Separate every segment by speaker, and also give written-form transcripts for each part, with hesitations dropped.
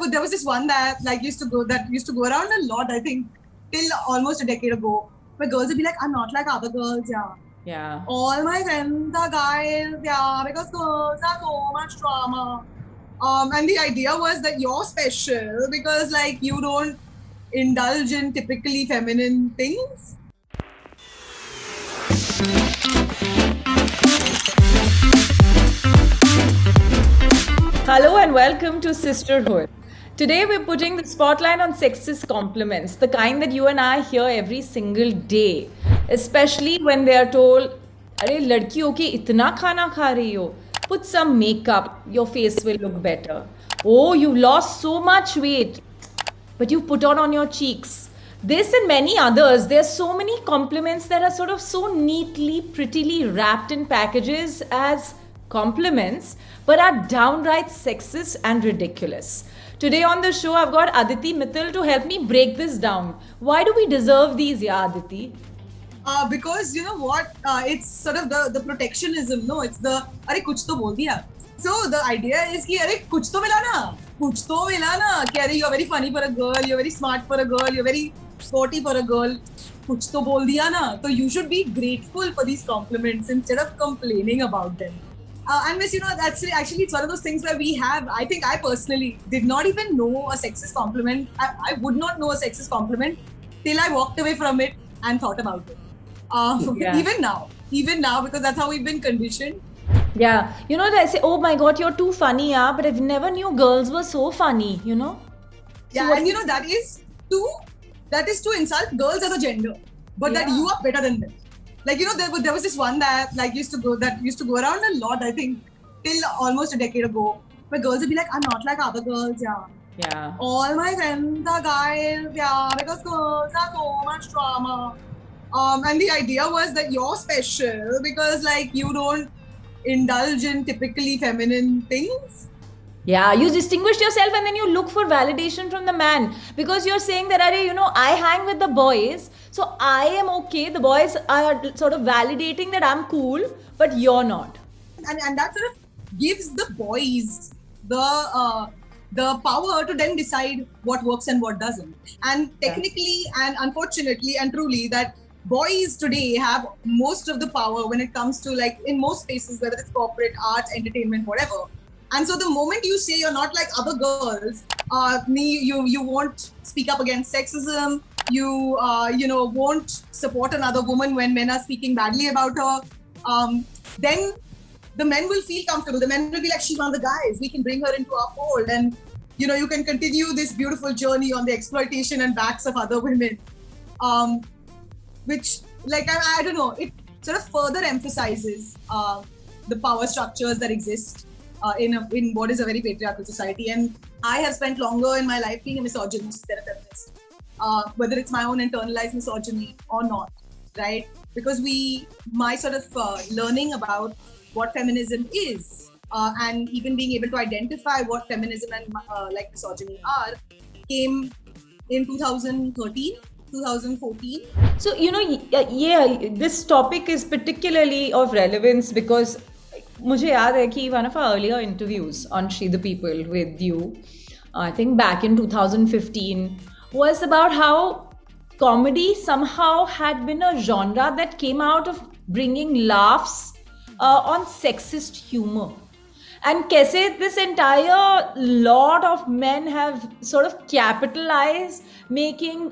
Speaker 1: there was this one that used to go around a lot. I think till almost a decade ago, where girls would be like, "I'm not like other girls, yeah.
Speaker 2: Yeah.
Speaker 1: All my friends are guys, yeah, because girls have so much drama." And the idea was that you're special because like you don't indulge in typically feminine things.
Speaker 2: Hello and welcome to Sisterhood. Today we're putting the spotlight on sexist compliments, the kind that you and I hear every single day, especially when they are told, "अरे लड़की होके इतना खाना खा रही हो, put some makeup, your face will look better. Oh, you lost so much weight, but you put on your cheeks." This and many others, there's so many compliments that are sort of so neatly, prettily wrapped in packages as compliments, but are downright sexist and ridiculous. Today on the show, I've got Aditi Mittal to help me break this down. Why do we deserve these, yeah, Aditi?
Speaker 1: Because you know what, it's sort of the protectionism. No, it's the अरे कुछ तो बोल दिया. So the idea is कि अरे कुछ तो मिला ना कि अरे you're very funny for a girl, you're very smart for a girl, you're very sporty for a girl. कुछ तो बोल दिया ना. So you should be grateful for these compliments instead of complaining about them. And Miss, you know, that's actually it's one of those things where I think I personally did not even know a sexist compliment. I would not know a sexist compliment till I walked away from it and thought about it.
Speaker 2: Yeah.
Speaker 1: Even now, because that's how we've been conditioned.
Speaker 2: Yeah, you know, they say, "Oh my God, you're too funny, yeah," but I never knew girls were so funny, you know?
Speaker 1: Yeah, and you know, that is to insult girls as a gender, but that
Speaker 2: Yeah.
Speaker 1: you are better than them. Like, you know, there was this one that used to go around a lot, I think, till almost a decade ago, where girls would be like, "I'm not like other girls, yeah.
Speaker 2: Yeah.
Speaker 1: All my friends are guys, yeah, because girls have so much drama." And the idea was that you're special because like you don't indulge in typically feminine things.
Speaker 2: Yeah, you distinguish yourself and then you look for validation from the man because you're saying that, "Arey, you know, I hang with the boys, so I am okay. The boys are sort of validating that I'm cool, but you're not."
Speaker 1: And that sort of gives the boys the power to then decide what works and what doesn't. And technically and unfortunately and truly, that boys today have most of the power when it comes to, like, in most spaces, whether it's corporate, arts, entertainment, whatever. And so the moment you say you're not like other girls, you won't speak up against sexism. You won't support another woman when men are speaking badly about her. Then the men will feel comfortable. The men will be like, "She's one of the guys. We can bring her into our fold, and you know, you can continue this beautiful journey on the exploitation and backs of other women." Which, like, I don't know, it sort of further emphasizes the power structures that exist in what is a very patriarchal society. And I have spent longer in my life being a misogynist than a feminist, whether it's my own internalized misogyny or not, right? Because my sort of learning about what feminism is and even being able to identify what feminism and like misogyny are came in 2013. 2014.
Speaker 2: So, you know, yeah, this topic is particularly of relevance because मुझे याद है कि one of our earlier interviews on She the People with you, I think back in 2015, was about how comedy somehow had been a genre that came out of bringing laughs on sexist humor. And kaise this entire lot of men have sort of capitalized making,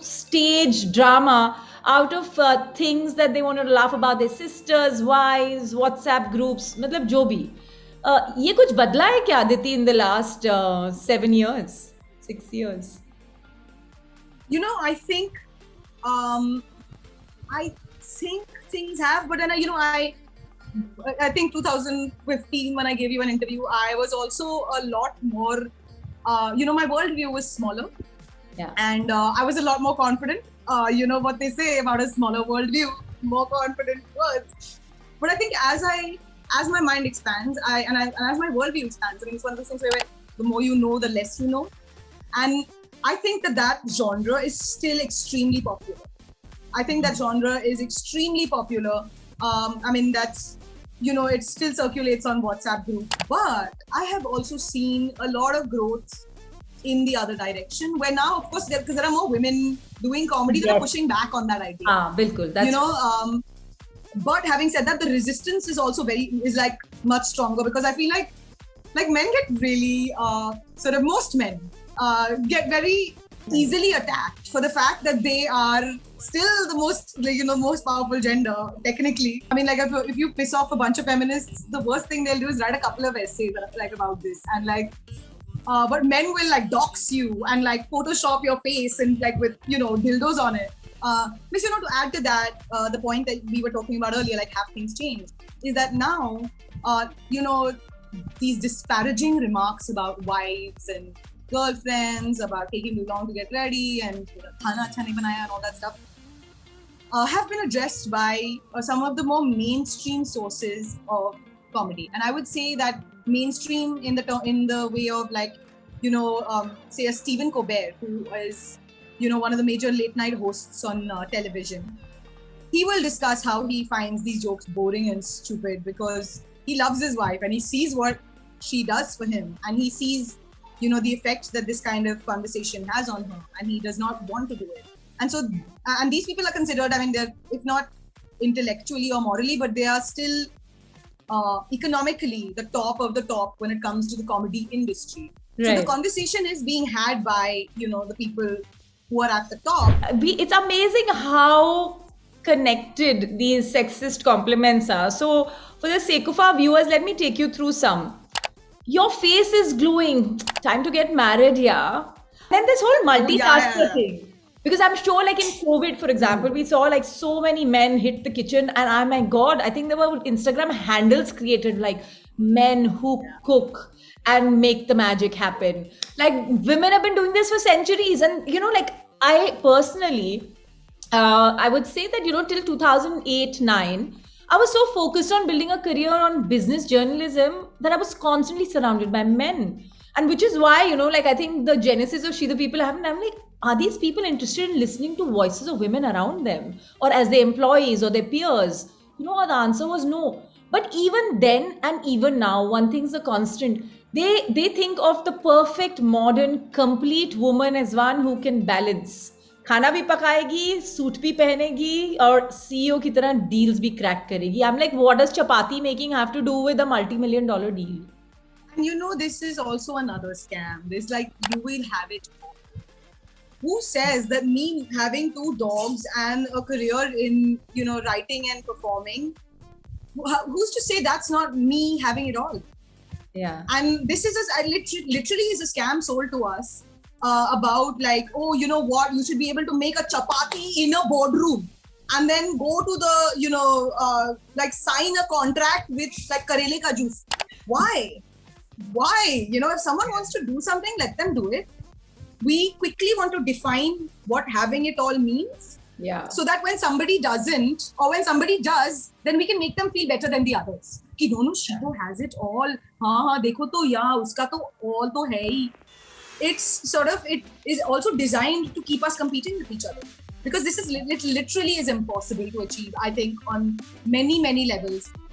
Speaker 2: stage drama out of things that they wanted to laugh about, their sisters, wives, WhatsApp groups, मतलब जो भी. ये कुछ बदला है क्या, Aditi, in the last 7 years, 6 years?
Speaker 1: You know, I think things have, but then I think 2015, when I gave you an interview, I was also a lot more, my worldview was smaller.
Speaker 2: Yeah.
Speaker 1: And I was a lot more confident. You know what they say about a smaller worldview, more confident words. But I think as my mind expands, and as my worldview expands, I mean, it's one of those things where the more you know, the less you know. And I think that genre is still extremely popular. I think that genre is extremely popular. I mean, that's it still circulates on WhatsApp group. But I have also seen a lot of growth in the other direction, where now, of course, because there are more women doing comedy that are
Speaker 2: Yes.
Speaker 1: pushing back on that idea.
Speaker 2: Bilkul. That's
Speaker 1: But having said that, the resistance is also is like much stronger, because I feel like men get really most men get very easily attacked for the fact that they are still the most powerful gender technically. I mean, like if you piss off a bunch of feminists, the worst thing they'll do is write a couple of essays like about this, and like but men will like dox you and like Photoshop your face and like with dildos on it. Miss, to add to that, the point that we were talking about earlier, like have things changed, is that now, these disparaging remarks about wives and girlfriends, about taking too long to get ready and khana acha nahi banaya and all that stuff, have been addressed by some of the more mainstream sources of comedy. And I would say that mainstream in the way of like, say a Stephen Colbert, who is one of the major late night hosts on television. He will discuss how he finds these jokes boring and stupid because he loves his wife and he sees what she does for him, and he sees the effect that this kind of conversation has on her, and he does not want to do it. And so, and these people are considered, I mean, they're, if not intellectually or morally, but they are still economically the top of the top when it comes to the comedy industry.
Speaker 2: Right.
Speaker 1: So the conversation is being had by the people who are at the top.
Speaker 2: It's amazing how connected these sexist compliments are. So, for the sake of our viewers, let me take you through some. Your face is glowing. Time to get married, yeah. Then this whole multitasker thing. Because I'm sure, like in COVID, for example, we saw like so many men hit the kitchen, and oh my God, I think there were Instagram handles created like men who cook and make the magic happen. Like women have been doing this for centuries, and like I personally, I would say that till 2008-9, I was so focused on building a career on business journalism that I was constantly surrounded by men. And which is why, like I think the genesis of She the People happened. I'm like, are these people interested in listening to voices of women around them or as their employees or their peers? The answer was no. But even then and even now, one thing's a constant. They think of the perfect, modern, complete woman as one who can balance. खाना भी पकाएगी, suit भी पहनेगी और CEO की तरह deals भी crack करेगी. I'm like, what does chapati making have to do with a multi-million-dollar deal?
Speaker 1: And this is also another scam. There's like, you will have it all. Who says that me having 2 dogs and a career in, writing and performing, who's to say that's not me having it all?
Speaker 2: Yeah.
Speaker 1: And this is literally is a scam sold to us about like, oh, you know what, you should be able to make a chapati in a boardroom and then go to the, like sign a contract with like karele ka juice. Why? If someone wants to do something, let them do it. We quickly want to define what having it all means.
Speaker 2: Yeah.
Speaker 1: So that when somebody doesn't, or when somebody does, then we can make them feel better than the others. Ki no, she to has it all. हाँ, देखो तो या उसका तो all तो है ही. It's sort of, it is also designed to keep us competing with each other. Because this is literally is impossible to achieve, I think, on many, many levels.